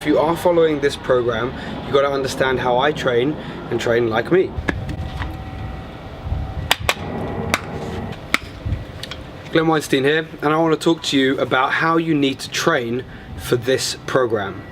you are following this program, you've got to understand how I train and train like me. Glenn Weinstein here, and I want to talk to you about how you need to train for this program.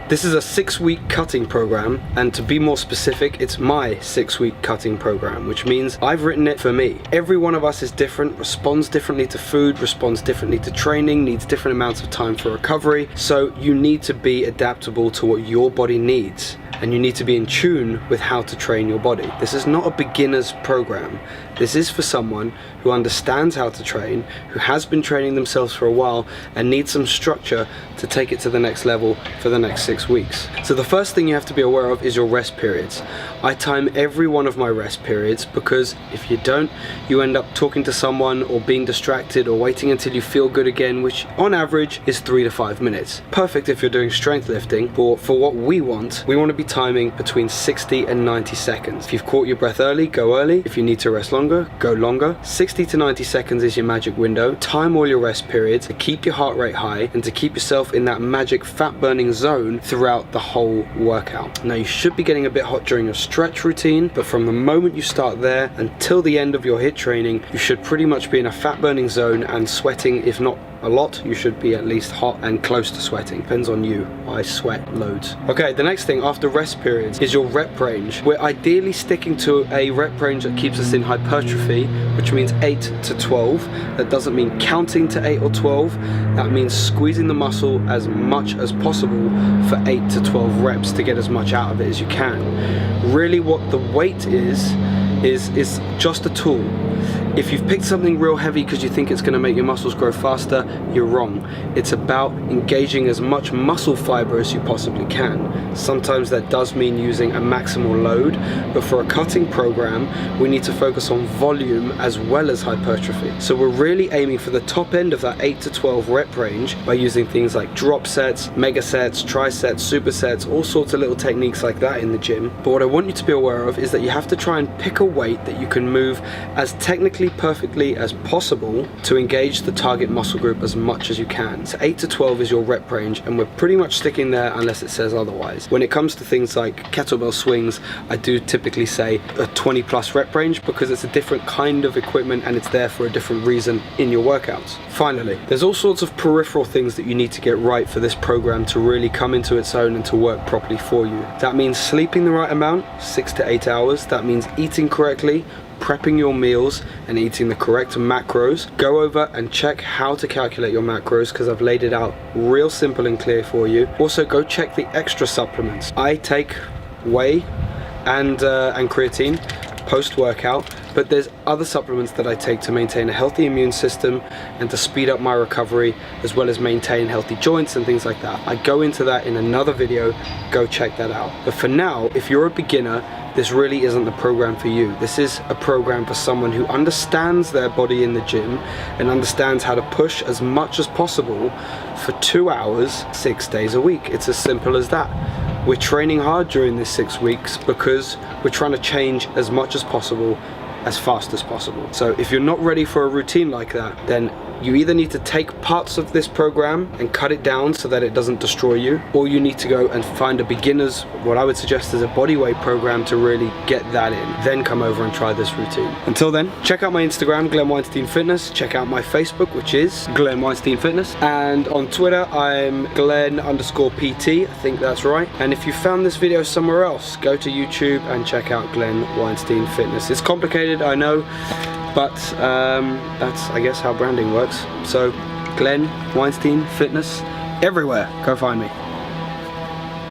This is a 6-week cutting program, and to be more specific, it's my 6-week cutting program, which means I've written it for me. Every one of us is different, responds differently to food, responds differently to training, needs different amounts of time for recovery, so you need to be adaptable to what your body needs. And you need to be in tune with how to train your body. This is not a beginner's program. This is for someone who understands how to train, who has been training themselves for a while, and needs some structure to take it to the next level for the next 6 weeks. So the first thing you have to be aware of is your rest periods. I time every one of my rest periods, because if you don't, you end up talking to someone or being distracted or waiting until you feel good again, which on average is 3 to 5 minutes. Perfect if you're doing strength lifting, but for what we want to be timing between 60 and 90 seconds. If you've caught your breath early, go early. If you need to rest longer, go longer. 60 to 90 seconds is your magic window. Time all your rest periods to keep your heart rate high and to keep yourself in that magic fat burning zone throughout the whole workout. Now, you should be getting a bit hot during your stretch routine, but from the moment you start there until the end of your HIIT training, you should pretty much be in a fat burning zone and sweating. If not a lot, you should be at least hot and close to sweating. Depends on you. I sweat loads. Okay, the next thing after rest periods is your rep range. We're ideally sticking to a rep range that keeps us in hypertrophy, which means 8 to 12. That doesn't mean counting to 8 or 12. That means squeezing the muscle as much as possible for 8 to 12 reps to get as much out of it as you can. Really, what the weight is just a tool. If you've picked something real heavy because you think it's going to make your muscles grow faster, you're wrong. It's about engaging as much muscle fiber as you possibly can. Sometimes that does mean using a maximal load, but for a cutting program, we need to focus on volume as well as hypertrophy. So we're really aiming for the top end of that 8 to 12 rep range by using things like drop sets, mega sets, trisets, supersets, all sorts of little techniques like that in the gym. But what I want you to be aware of is that you have to try and pick a weight that you can move as technically perfectly as possible to engage the target muscle group as much as you can. So 8 to 12 is your rep range, and we're pretty much sticking there unless it says otherwise. When it comes to things like kettlebell swings, I do typically say a 20 plus rep range because it's a different kind of equipment and it's there for a different reason in your workouts. Finally, there's all sorts of peripheral things that you need to get right for this program to really come into its own and to work properly for you. That means sleeping the right amount, 6 to 8 hours. That means eating correctly, prepping your meals and eating the correct macros. Go over and check how to calculate your macros because I've laid it out real simple and clear for you. Also, go check the extra supplements. I take whey and creatine post-workout, but there's other supplements that I take to maintain a healthy immune system and to speed up my recovery, as well as maintain healthy joints and things like that. I go into that in another video. Go check that out. But for now, if you're a beginner, this really isn't the program for you. This is a program for someone who understands their body in the gym and understands how to push as much as possible for 2 hours, 6 days a week. It's as simple as that. We're training hard during this 6 weeks because we're trying to change as much as possible, as fast as possible. So if you're not ready for a routine like that, then you either need to take parts of this program and cut it down so that it doesn't destroy you, or you need to go and find a beginner's, what I would suggest is a bodyweight program to really get that in. Then come over and try this routine. Until then, check out my Instagram, Glenn Weinstein Fitness. Check out my Facebook, which is Glenn Weinstein Fitness. And on Twitter, I'm Glenn_PT, I think that's right. And if you found this video somewhere else, go to YouTube and check out Glenn Weinstein Fitness. It's complicated, I know, but that's, I guess, how branding works. So Glenn Weinstein Fitness everywhere. Go find me.